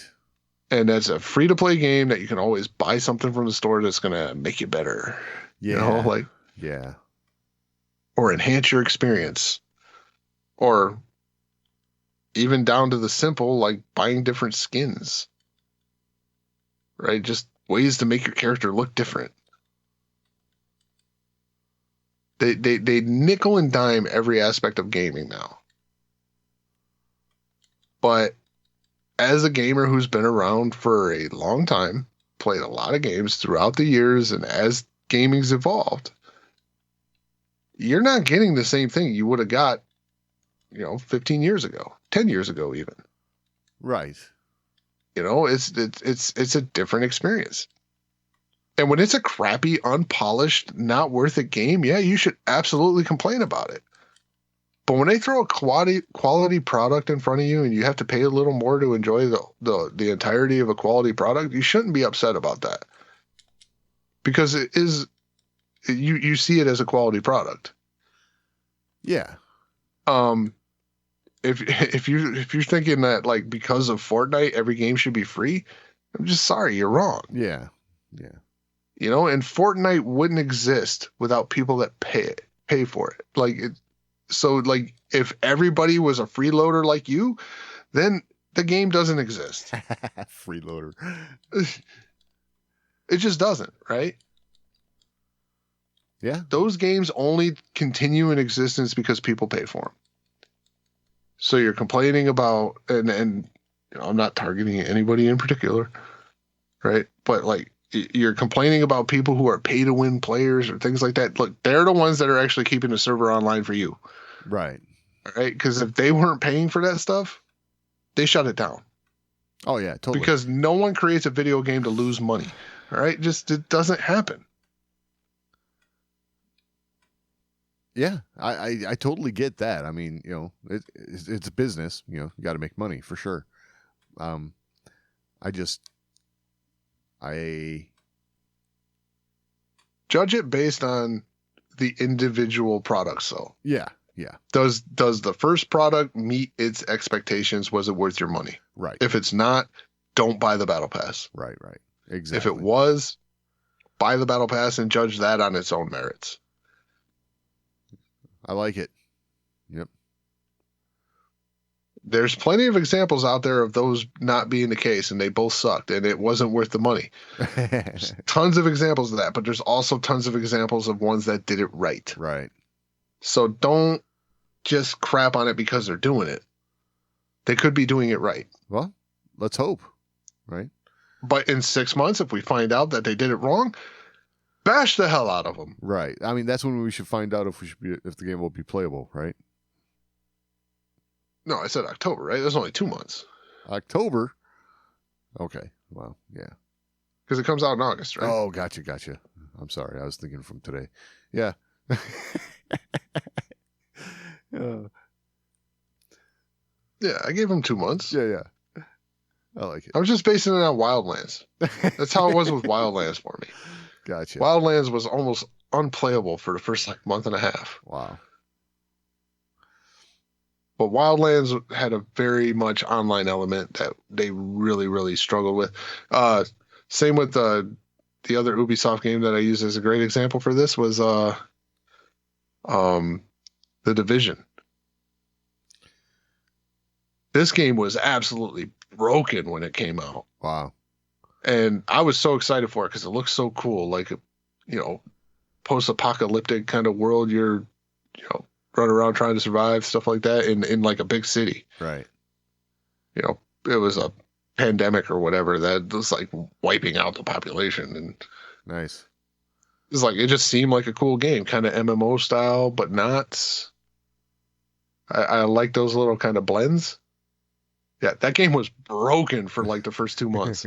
And that's a free to play game that you can always buy something from the store that's gonna make you better. Yeah. Yeah. Or enhance your experience. Or even down to the simple, like buying different skins. Right? Just ways to make your character look different. They nickel and dime every aspect of gaming now. But as a gamer who's been around for a long time, played a lot of games throughout the years, and as gaming's evolved, you're not getting the same thing you would have got, 15 years ago, 10 years ago even. Right. It's a different experience. And when it's a crappy, unpolished, not worth it game, yeah, you should absolutely complain about it. But when they throw a quality product in front of you and you have to pay a little more to enjoy the entirety of a quality product, you shouldn't be upset about that. Because it is, you see it as a quality product. Yeah. If you're thinking that, like, because of Fortnite every game should be free, I'm just sorry, you're wrong. Yeah. And Fortnite wouldn't exist without people that pay for it. So if everybody was a freeloader like you, then the game doesn't exist. Freeloader. It just doesn't, right? Yeah. Those games only continue in existence because people pay for them. So you're complaining about, and I'm not targeting anybody in particular, right? But you're complaining about people who are pay to win players or things like that. Look, they're the ones that are actually keeping the server online for you. Right. Right? Because if they weren't paying for that stuff, they shut it down. Oh yeah, totally. Because no one creates a video game to lose money. All right? It doesn't happen. Yeah, I totally get that. I mean, it's a business. You got to make money for sure. I judge it based on the individual products, though. Yeah. Does the first product meet its expectations? Was it worth your money? Right. If it's not, don't buy the battle pass. Right. Exactly. If it was, buy the battle pass and judge that on its own merits. I like it. Yep. There's plenty of examples out there of those not being the case, and they both sucked, and it wasn't worth the money. There's tons of examples of that, but there's also tons of examples of ones that did it right. Right. So don't just crap on it because they're doing it. They could be doing it right. Well, let's hope. Right. But in 6 months, if we find out that they did it wrong, bash the hell out of them. Right. I mean, that's when we should find out if the game will be playable, right? No, I said October, right? That's only 2 months. October? Okay. Well, yeah. Because it comes out in August, right? Oh, gotcha. I'm sorry. I was thinking from today. Yeah. Yeah, I gave them 2 months. Yeah. I like it. I was just basing it on Wildlands. That's how it was with Wildlands for me. Gotcha. Wildlands was almost unplayable for the first month and a half. Wow. But Wildlands had a very much online element that they really, really struggled with. Same with the other Ubisoft game that I use as a great example for this was The Division. This game was absolutely broken when it came out. Wow. And I was so excited for it because it looks so cool. Like, post-apocalyptic kind of world. You're, running around trying to survive, stuff like that in like a big city. Right. It was a pandemic or whatever that was like wiping out the population. And nice. it's like, it just seemed like a cool game, kind of MMO style, but not. I like those little kind of blends. Yeah, that game was broken for like the first 2 months.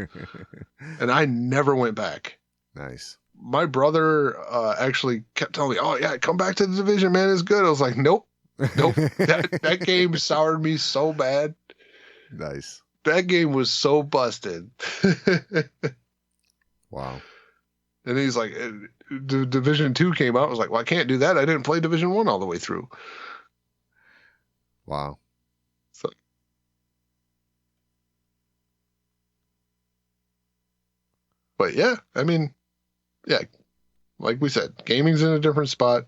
And I never went back. Nice. My brother actually kept telling me, "Oh yeah, come back to The Division, man. It's good." I was like, "Nope. That game soured me so bad." Nice. That game was so busted. Wow. And he's like, Division 2 came out. I was like, "Well, I can't do that. I didn't play Division 1 all the way through." Wow. So, but yeah, I mean, yeah, like we said, gaming's in a different spot.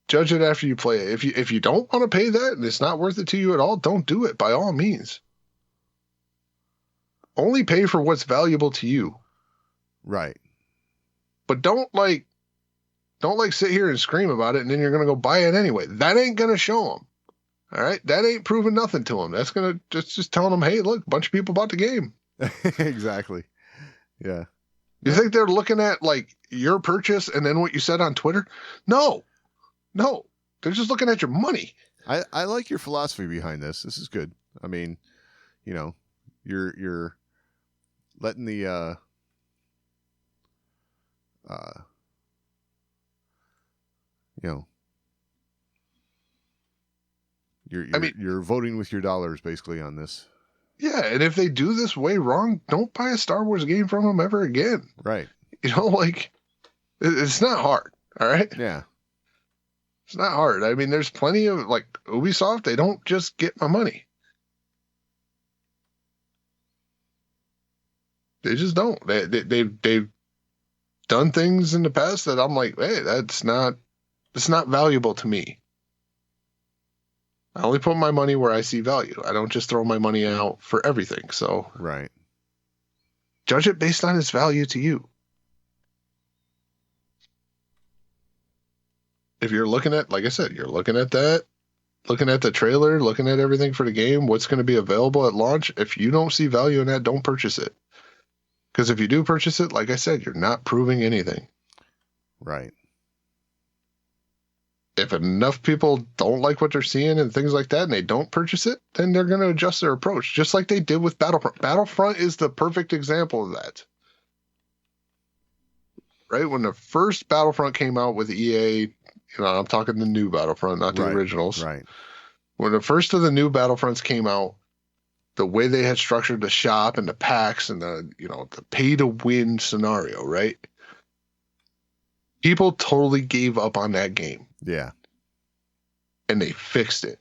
Judge it after you play it. If you don't want to pay that and it's not worth it to you at all, don't do it by all means. Only pay for what's valuable to you. Right. But don't sit here and scream about it and then you're going to go buy it anyway. That ain't going to show them. All right? That ain't proving nothing to them. That's going to just telling them, "Hey, look, a bunch of people bought the game." Exactly. Yeah. You think they're looking at like your purchase and then what you said on Twitter? No. They're just looking at your money. I like your philosophy behind this. This is good. I mean, you're letting the you're voting with your dollars basically on this. Yeah, and if they do this way wrong, don't buy a Star Wars game from them ever again. Right. Like, it's not hard, all right? Yeah. It's not hard. I mean, there's plenty of, like, Ubisoft, they don't just get my money. They just don't. They've done things in the past that I'm like, hey, it's not valuable to me. I only put my money where I see value. I don't just throw my money out for everything. So right. Judge it based on its value to you. If you're looking at, like I said, you're looking at that, looking at the trailer, looking at everything for the game, what's going to be available at launch. If you don't see value in that, don't purchase it. Because if you do purchase it, like I said, you're not proving anything. Right. If enough people don't like what they're seeing and things like that, and they don't purchase it, then they're going to adjust their approach, just like they did with Battlefront. Battlefront is the perfect example of that. Right? When the first Battlefront came out with EA, I'm talking the new Battlefront, not the originals. Right. When the first of the new Battlefronts came out, the way they had structured the shop and the packs and the pay to win scenario, right? People totally gave up on that game. Yeah. And they fixed it.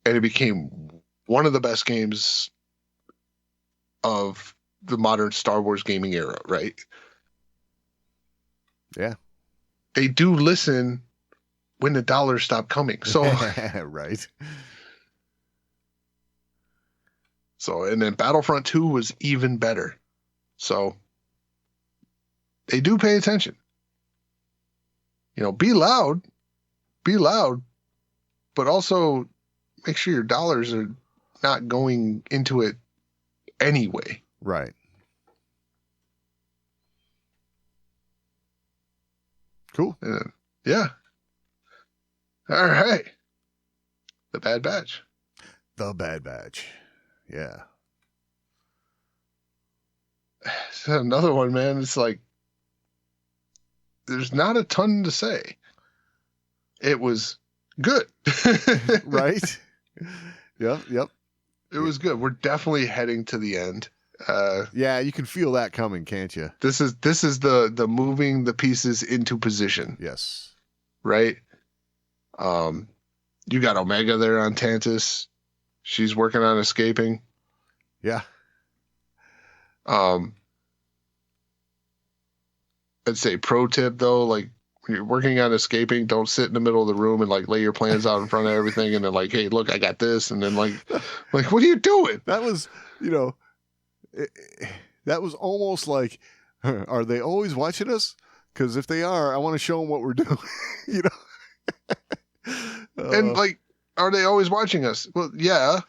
And it became one of the best games of the modern Star Wars gaming era, right? Yeah. They do listen when the dollars stop coming. So right. So, and then Battlefront 2 was even better. So they do pay attention. Be loud, but also make sure your dollars are not going into it anyway. Right. Cool. Yeah. All right. The Bad Batch. The Bad Batch. Yeah. It's another one, man. It's like, there's not a ton to say. It was good. Right. Yep. It was good. We're definitely heading to the end. Yeah, you can feel that coming, can't you? This is the moving the pieces into position. Yes. Right? You got Omega there on Tantus. She's working on escaping. Yeah. I'd say pro tip though, like when you're working on escaping, don't sit in the middle of the room and like lay your plans out in front of everything and then like, hey, look, I got this, and then like what are you doing? That was, that was almost like, are they always watching us? Because if they are, I want to show them what we're doing. And like, are they always watching us? Well, yeah.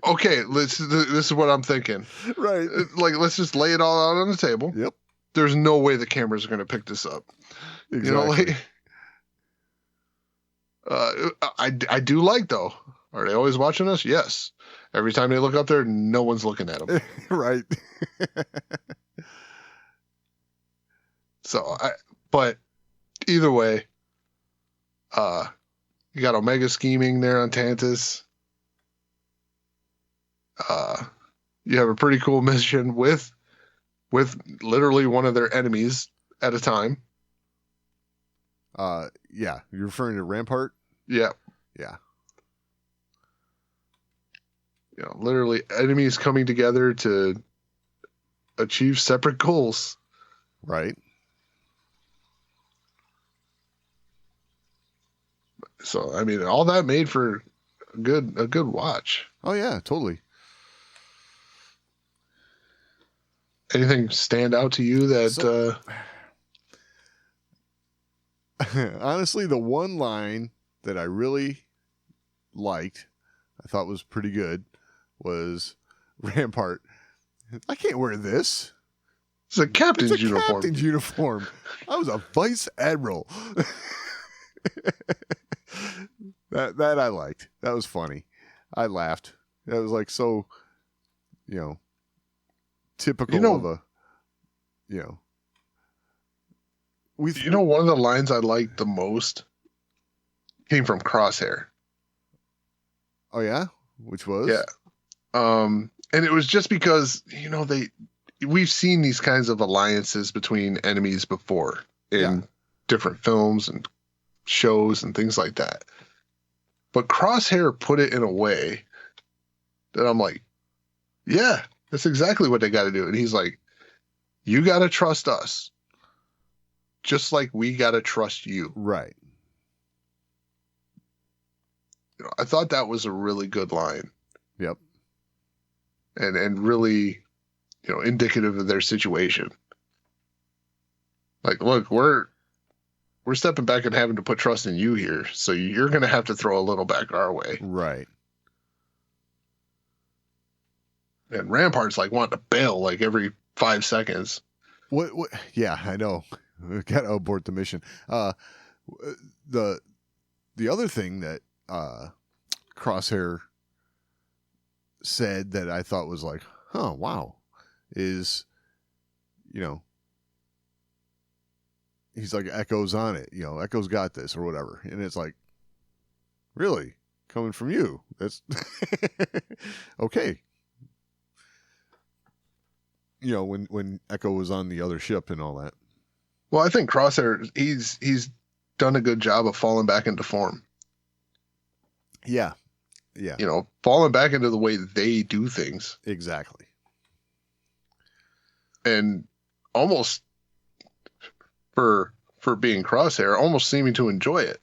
Okay, this is what I'm thinking. Right. Like, let's just lay it all out on the table. Yep. There's no way the cameras are going to pick this up. Exactly. I do like though. Are they always watching us? Yes. Every time they look up there, no one's looking at them. Right. But either way, you got Omega scheming there on Tantus. You have a pretty cool mission with literally one of their enemies at a time. Yeah. You're referring to Rampart? Yeah. Yeah. Literally enemies coming together to achieve separate goals. Right. So, I mean, all that made for a good watch. Oh yeah, totally. Anything stand out to you that honestly, the one line that I really liked, I thought was pretty good, was Rampart. I can't wear this. It's a captain's It's a uniform. captain's uniform. I was a vice admiral. That I liked. That was funny. I laughed. That was like so, typical of a, one of the lines I liked the most came from Crosshair. Oh yeah, which was Yeah. And it was just because we've seen these kinds of alliances between enemies before in different films and shows and things like that. But Crosshair put it in a way that I'm like, yeah, that's exactly what they got to do. And he's like, you got to trust us, just like we got to trust you. Right. I thought that was a really good line. Yep. And really, indicative of their situation. Like, look, we're stepping back and having to put trust in you here, so you're going to have to throw a little back our way. Right. And Rampart's like wanting to bail like every 5 seconds. What? Yeah, I know. We got to abort the mission. The other thing that Crosshair said that I thought was like, huh, wow, is, he's like, Echo's on it. Echo's got this or whatever. And it's like, really? Coming from you? That's okay. When Echo was on the other ship and all that. Well, I think Crosshair, he's done a good job of falling back into form. Yeah. Yeah. Falling back into the way they do things. Exactly. And almost for being Crosshair, almost seeming to enjoy it.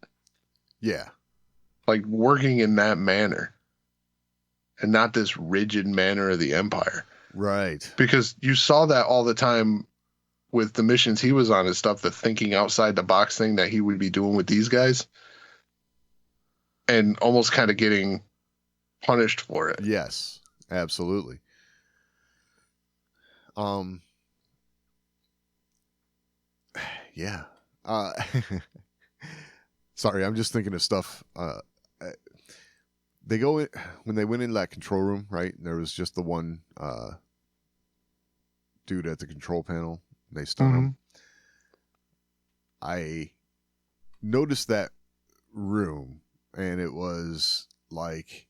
Yeah. Like working in that manner and not this rigid manner of the Empire. Right. Because you saw that all the time with the missions he was on and stuff, the thinking outside the box thing that he would be doing with these guys and almost kind of getting punished for it. Yes, absolutely. Yeah. Sorry, I'm just thinking of stuff. They go in, when they went in that control room, right? There was just the one dude at the control panel. They stun him. I noticed that room, and it was like,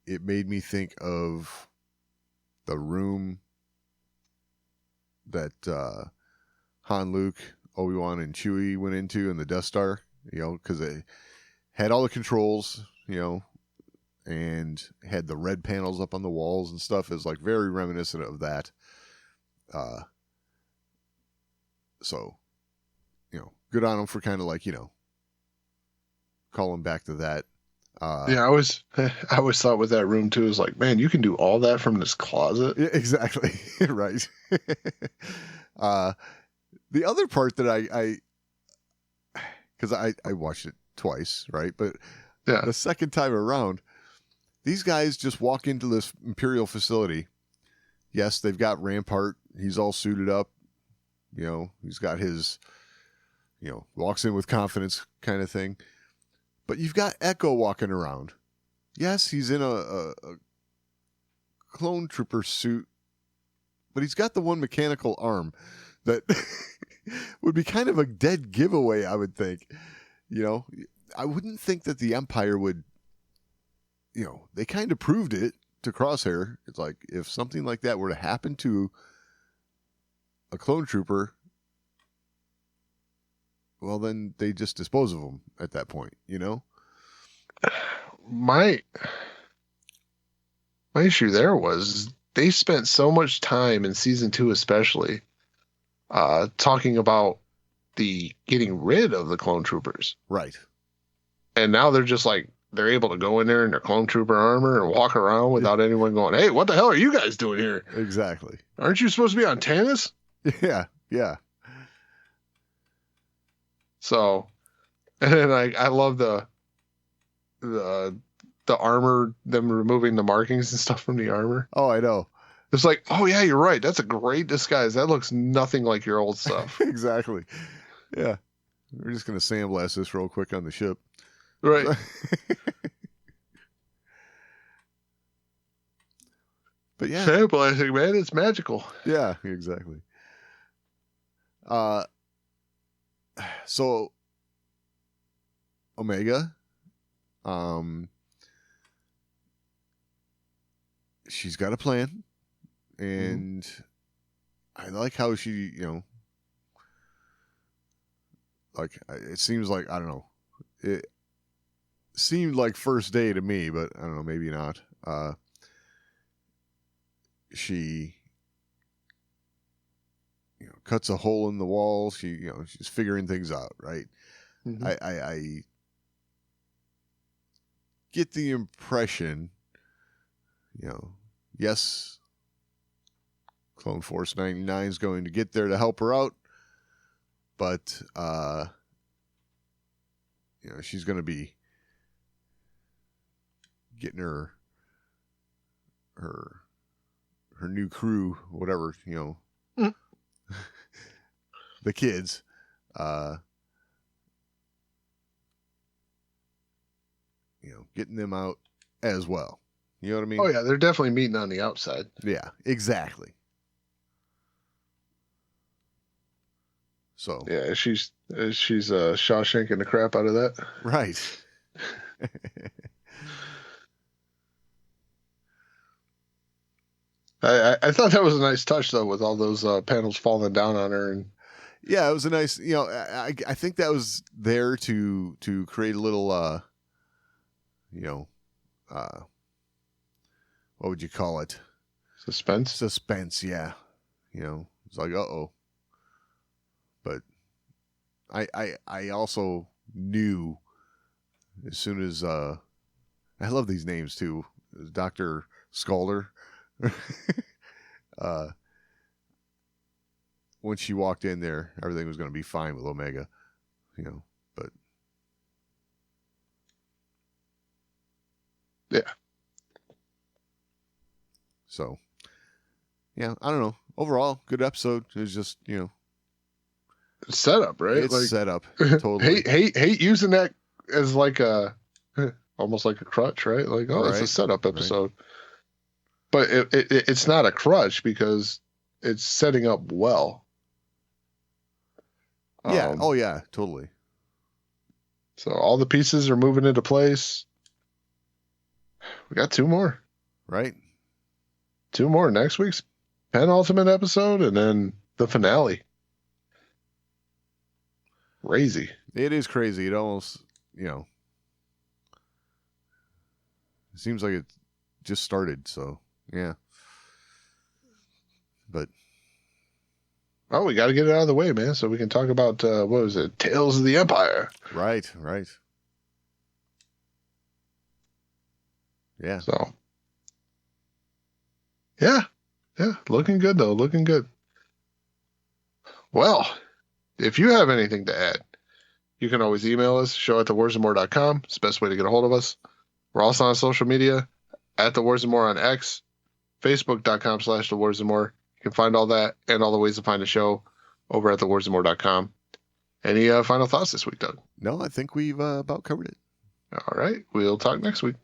it made me think of the room that Han, Luke, Obi-Wan and Chewie went into in the Death Star, because they had all the controls, and had the red panels up on the walls and stuff. Is like very reminiscent of that. So, good on them for kind of like, calling back to that. Yeah, I always thought with that room too, is like, man, you can do all that from this closet. Yeah, exactly. Right. The other part that because I watched it twice, right? But Yeah. the second time around, these guys just walk into this Imperial facility. Yes, they've got Rampart. He's all suited up. He's got his, walks in with confidence kind of thing. But you've got Echo walking around. Yes, he's in a clone trooper suit, but he's got the one mechanical arm that would be kind of a dead giveaway, I would think. I wouldn't think that the Empire would, they kind of proved it to Crosshair. It's like, if something like that were to happen to a clone trooper, well, then they just dispose of them at that point, My issue there was they spent so much time in season 2, especially, talking about the getting rid of the clone troopers. Right. And now they're just like, they're able to go in there in their clone trooper armor and walk around without anyone going, hey, what the hell are you guys doing here? Exactly. Aren't you supposed to be on Tanis? Yeah. Yeah. So, and then I love the armor, them removing the markings and stuff from the armor. Oh, I know. It's like, oh yeah, you're right. That's a great disguise. That looks nothing like your old stuff. Exactly. Yeah. We're just going to sandblast this real quick on the ship. Right. But yeah. Sandblasting, man, it's magical. Yeah, exactly. So Omega, she's got a plan, and I like how she, like, it seems like, I don't know, it seemed like first day to me, but I don't know, maybe not. She, cuts a hole in the wall. She, she's figuring things out, right? Mm-hmm. I get the impression, yes, Clone Force 99 is going to get there to help her out, but she's going to be getting her new crew, whatever, the kids, getting them out as well. You know what I mean? Oh yeah, they're definitely meeting on the outside. Yeah, exactly. So yeah, she's Shawshanking the crap out of that. Right. I thought that was a nice touch though, with all those panels falling down on her. And yeah, it was a nice, I think that was there to create a little, what would you call it? Suspense. Suspense, yeah. It's like, uh-oh. But I also knew as soon as, I love these names too. Dr. Scalder. When she walked in there, everything was going to be fine with Omega, but yeah. So, yeah, I don't know. Overall, good episode. It's just, setup, right? It's like, set up. Totally. hate using that as like almost like a crutch, right? Like, oh, it's a setup episode. Right. But it's not a crutch because it's setting up well. Yeah. Oh, yeah. Totally. So all the pieces are moving into place. We got 2 more. Right. 2 more. Next week's penultimate episode, and then the finale. crazy. It is crazy. It almost, it seems like it just started. So, yeah. But. Oh, we got to get it out of the way, man, so we can talk about, what was it, Tales of the Empire. Right. Yeah. So, yeah, looking good, though, looking good. Well, if you have anything to add, you can always email us, show@thewarsandmore.com. It's the best way to get a hold of us. We're also on social media, @thewarsandmore on X, facebook.com/thewarsandmore. You can find all that and all the ways to find the show over at thewarsandmore.com. Any final thoughts this week, Doug? No, I think we've about covered it. All right. We'll talk next week.